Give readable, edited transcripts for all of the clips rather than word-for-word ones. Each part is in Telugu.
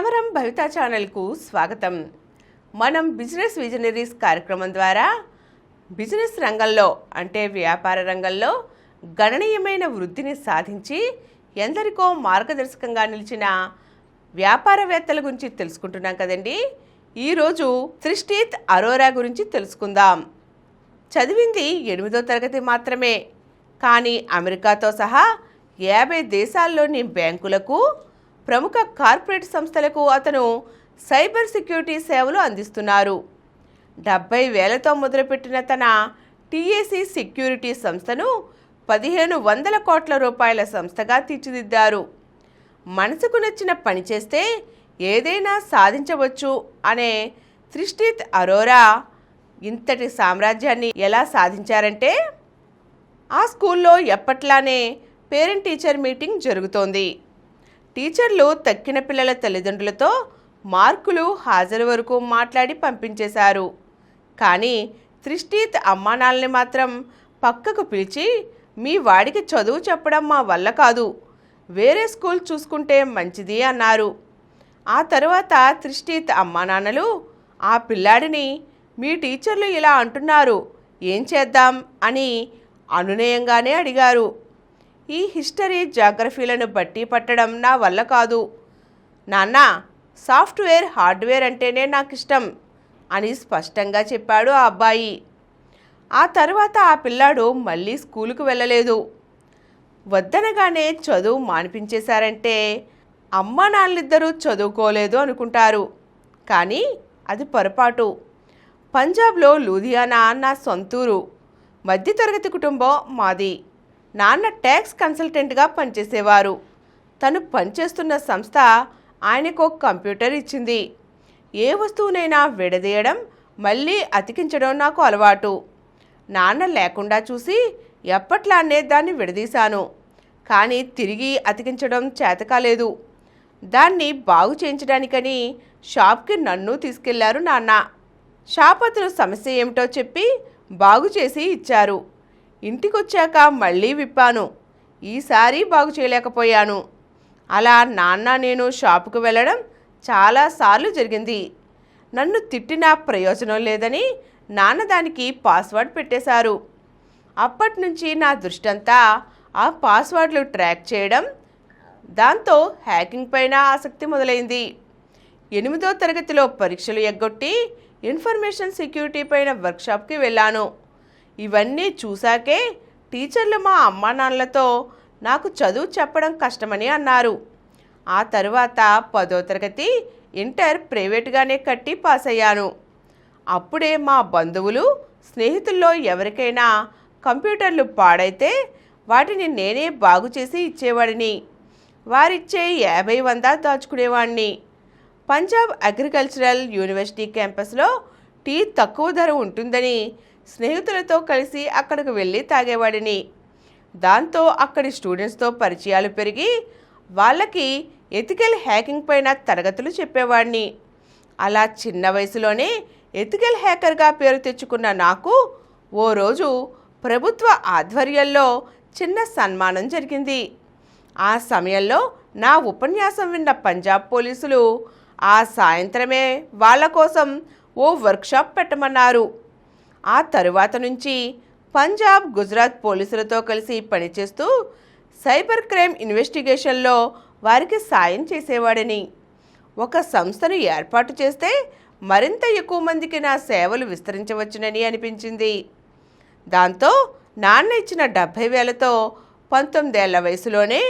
సమరం భవిత ఛానల్కు స్వాగతం. మనం బిజినెస్ విజనరీస్ కార్యక్రమం ద్వారా బిజినెస్ రంగంలో అంటే వ్యాపార రంగంలో గణనీయమైన వృద్ధిని సాధించి ఎందరికో మార్గదర్శకంగా నిలిచిన వ్యాపారవేత్తల గురించి తెలుసుకుంటున్నాం కదండి. ఈరోజు త్రిష్టీత్ అరోరా గురించి తెలుసుకుందాం. చదివింది 8వ తరగతి మాత్రమే, కానీ అమెరికాతో సహా 50 దేశాల్లోని బ్యాంకులకు, ప్రముఖ కార్పొరేట్ సంస్థలకు అతను సైబర్ సెక్యూరిటీ సేవలు అందిస్తున్నారు. 70,000తో మొదలుపెట్టిన తన టీఏసీ సెక్యూరిటీ సంస్థను 1,500 కోట్ల రూపాయల సంస్థగా తీర్చిదిద్దారు. మనసుకు నచ్చిన పని చేస్తే ఏదైనా సాధించవచ్చు అనే త్రిష్టీత్ అరోరా ఇంతటి సామ్రాజ్యాన్ని ఎలా సాధించారంటే, ఆ స్కూల్లో ఎప్పట్లానే పేరెంట్ టీచర్ మీటింగ్ జరుగుతోంది. టీచర్లు తక్కిన పిల్లల తల్లిదండ్రులతో మార్కులు, హాజరు వరకు మాట్లాడి పంపించేశారు. కానీ త్రిష్టీత్ అమ్మానాల్ని మాత్రం పక్కకు పిలిచి, మీ వాడికి చదువు చెప్పడం మా వల్ల కాదు, వేరే స్కూల్ చూసుకుంటే మంచిది అన్నారు. ఆ తర్వాత త్రిష్టీత్ అమ్మానాన్నలు ఆ పిల్లాడిని, మీ టీచర్లు ఇలా అంటున్నారు, ఏం చేద్దాం అని అనునయంగానే అడిగారు. ఈ హిస్టరీ, జాగ్రఫీలను బట్టి పట్టడం నా వల్ల కాదు నాన్న, సాఫ్ట్వేర్, హార్డ్వేర్ అంటేనే నాకు ఇష్టం అని స్పష్టంగా చెప్పాడు ఆ అబ్బాయి. ఆ తర్వాత ఆ పిల్లాడు మళ్ళీ స్కూలుకు వెళ్ళలేదు. వద్దనగానే చదువు మానిపించేశారంటే అమ్మా నాన్నలిద్దరూ చదువుకోలేదు అనుకుంటారు, కానీ అది పొరపాటు. పంజాబ్లో లూధియానా నా సొంతూరు. మధ్యతరగతి కుటుంబం మాది. నాన్న ట్యాక్స్ కన్సల్టెంట్గా పనిచేసేవారు. తను పనిచేస్తున్న సంస్థ ఆయనకు కంప్యూటర్ ఇచ్చింది. ఏ వస్తువునైనా విడదీయడం, మళ్ళీ అతికించడం నాకు అలవాటు. నాన్న లేకుండా చూసి ఎప్పట్లానే దాన్ని విడదీశాను, కానీ తిరిగి అతికించడం చేతకాలేదు. దాన్ని బాగు చేయించడానికని షాప్కి నన్ను తీసుకెళ్లారు నాన్న. షాప్ అతను సమస్య ఏమిటో చెప్పి బాగు చేసి ఇచ్చారు. ఇంటికొచ్చాక మళ్ళీ విప్పాను. ఈసారి బాగు చేయలేకపోయాను. అలా నాన్న నేను షాపుకు వెళ్ళడం చాలాసార్లు జరిగింది. నన్ను తిట్టినా ప్రయోజనం లేదని నాన్న దానికి పాస్వర్డ్ పెట్టేశారు. అప్పటి నుంచి నా దృష్టంతా ఆ పాస్వర్డ్లు ట్రాక్ చేయడం, దాంతో హ్యాకింగ్ పైన ఆసక్తి మొదలైంది. 8వ తరగతిలో పరీక్షలు ఎగ్గొట్టి ఇన్ఫర్మేషన్ సెక్యూరిటీ పైన వర్క్షాప్కి వెళ్ళాను. ఇవన్నీ చూశాకే టీచర్లు మా అమ్మా నాన్నలతో నాకు చదువు చెప్పడం కష్టమని అన్నారు. ఆ తరువాత 10వ తరగతి, ఇంటర్ ప్రైవేట్గానే కట్టి పాస్ అయ్యాను. అప్పుడే మా బంధువులు, స్నేహితుల్లో ఎవరికైనా కంప్యూటర్లు పాడైతే వాటిని నేనే బాగు చేసి ఇచ్చేవాడిని. వారిచ్చే 50-100 దాచుకునేవాడిని. పంజాబ్ అగ్రికల్చరల్ యూనివర్సిటీ క్యాంపస్లో టీ తక్కువ ధర ఉంటుందని స్నేహితులతో కలిసి అక్కడికి వెళ్ళి తాగేవాడిని. దాంతో అక్కడి స్టూడెంట్స్తో పరిచయాలు పెరిగి వాళ్ళకి ఎథికల్ హ్యాకింగ్ పైన తరగతులు చెప్పేవాడిని. అలా చిన్న వయసులోనే ఎథికల్ హ్యాకర్గా పేరు తెచ్చుకున్న నాకు ఓ రోజు ప్రభుత్వ ఆధ్వర్యంలో చిన్న సన్మానం జరిగింది. ఆ సమయంలో నా ఉపన్యాసం విన్న పంజాబ్ పోలీసులు ఆ సాయంత్రమే వాళ్ళ కోసం ఓ వర్క్షాప్ పెట్టమన్నారు. ఆ తరువాత నుంచి పంజాబ్, గుజరాత్ పోలీసులతో కలిసి పనిచేస్తూ సైబర్ క్రైమ్ ఇన్వెస్టిగేషన్లో వారికి సాయం చేసేవాడిని. ఒక సంస్థను ఏర్పాటు చేస్తే మరింత ఎక్కువ మందికి నా సేవలు విస్తరించవచ్చునని అనిపించింది. దాంతో నాన్న ఇచ్చిన 70,000తో 19 ఏళ్ల వయసులోనే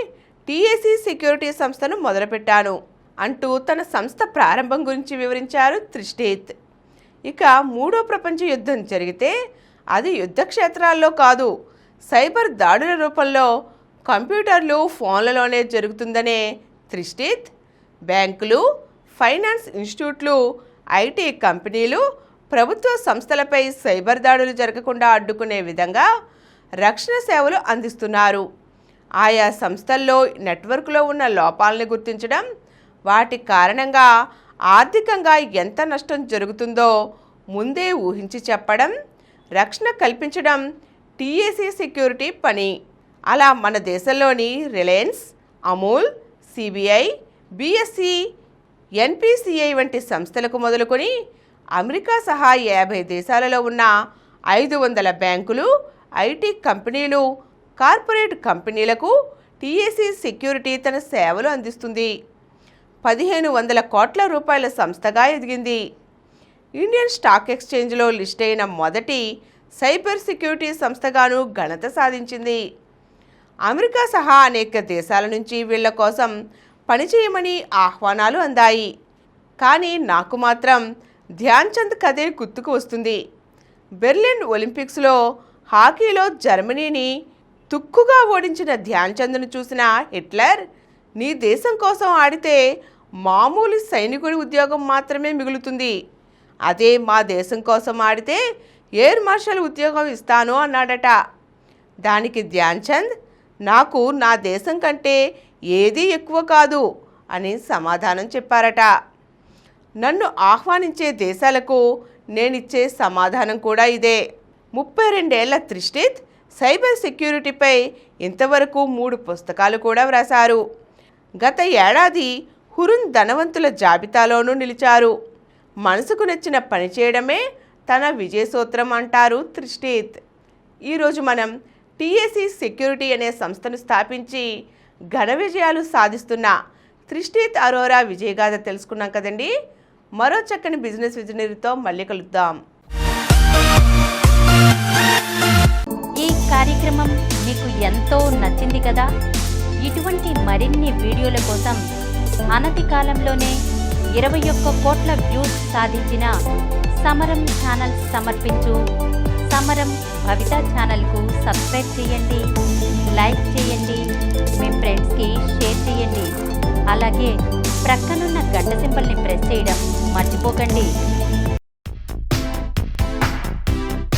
టీఏసీ సెక్యూరిటీ సంస్థను మొదలుపెట్టాను అంటూ తన సంస్థ ప్రారంభం గురించి వివరించారు త్రిష్టీత్. ఇక 3వ ప్రపంచ యుద్ధం జరిగితే అది యుద్ధక్షేత్రాల్లో కాదు, సైబర్ దాడుల రూపంలో కంప్యూటర్లు, ఫోన్లలోనే జరుగుతుందనే త్రిష్టీత్ బ్యాంకులు, ఫైనాన్స్ ఇన్స్టిట్యూట్లు, ఐటీ కంపెనీలు, ప్రభుత్వ సంస్థలపై సైబర్ దాడులు జరగకుండా అడ్డుకునే విధంగా రక్షణ సేవలు అందిస్తున్నారు. ఆయా సంస్థల్లో నెట్వర్క్లో ఉన్న లోపాలను గుర్తించడం, వాటి కారణంగా ఆర్థికంగా ఎంత నష్టం జరుగుతుందో ముందే ఊహించి చెప్పడం, రక్షణ కల్పించడం టీఏసీ సెక్యూరిటీ పని. అలా మన దేశంలోని Reliance, Amul, CBI, BSc, NPCI వంటి సంస్థలకు మొదలుకొని అమెరికా సహా 50 దేశాలలో ఉన్న 500 బ్యాంకులు, ఐటీ కంపెనీలు, కార్పొరేట్ కంపెనీలకు టీఏసీ సెక్యూరిటీ తన సేవలు అందిస్తుంది. 1500 కోట్ల రూపాయల సంస్థగా ఎదిగింది. ఇండియన్ స్టాక్ ఎక్స్చేంజ్లో లిస్ట్ అయిన మొదటి సైబర్ సెక్యూరిటీ సంస్థగాను ఘనత సాధించింది. అమెరికా సహా అనేక దేశాల నుంచి వీళ్ల కోసం పనిచేయమని ఆహ్వానాలు అందాయి. కానీ నాకు మాత్రం ధ్యాన్ చంద్ కథే గుర్తుకు వస్తుంది. బెర్లిన్ ఒలింపిక్స్లో హాకీలో జర్మనీని తుక్కుగా ఓడించిన ధ్యాన్ చంద్ను చూసిన హిట్లర్, నీ దేశం కోసం ఆడితే మామూలు సైనికుడి ఉద్యోగం మాత్రమే మిగులుతుంది, అదే మా దేశం కోసం ఆడితే ఎయిర్ మార్షల్ ఉద్యోగం ఇస్తాను అన్నాడట. దానికి ధ్యాన్ చంద్, నాకు నా దేశం కంటే ఏదీ ఎక్కువ కాదు అని సమాధానం చెప్పారట. నన్ను ఆహ్వానించే దేశాలకు నేనిచ్చే సమాధానం కూడా ఇదే. 32 ఏళ్ల త్రిష్టిత్ సైబర్ సెక్యూరిటీపై ఇంతవరకు 3 పుస్తకాలు కూడా వ్రాశారు. గత ఏడాది హురున్ ధనవంతుల జాబితాలోనూ నిలిచారు. మనసుకు నచ్చిన పని చేయడమే తన విజయ సూత్రం అంటారు త్రిష్టిత్. ఈరోజు మనం టీఏసీ సెక్యూరిటీ అనే సంస్థను స్థాపించి ఘన విజయాలు సాధిస్తున్న త్రిష్టిత్ అరోరా విజయగాథ తెలుసుకున్నాం కదండి. మరో చక్కని బిజినెస్ విజనరీతో మళ్ళీ కలుద్దాం. ఈ కార్యక్రమం మీకు ఎంతో నచ్చింది కదా. ఇటువంటి మరిన్ని వీడియోల కోసం అనతి కాలంలోనే 21 కోట్ల వ్యూస్ సాధించిన సమరం ఛానల్ సమర్పించు సమరం భవిత ఛానల్కు సబ్స్క్రైబ్ చేయండి, లైక్ చేయండి, మీ ఫ్రెండ్స్కి షేర్ చేయండి. అలాగే ప్రక్కనున్న గంట సింబల్ని ప్రెస్ చేయడం మర్చిపోకండి.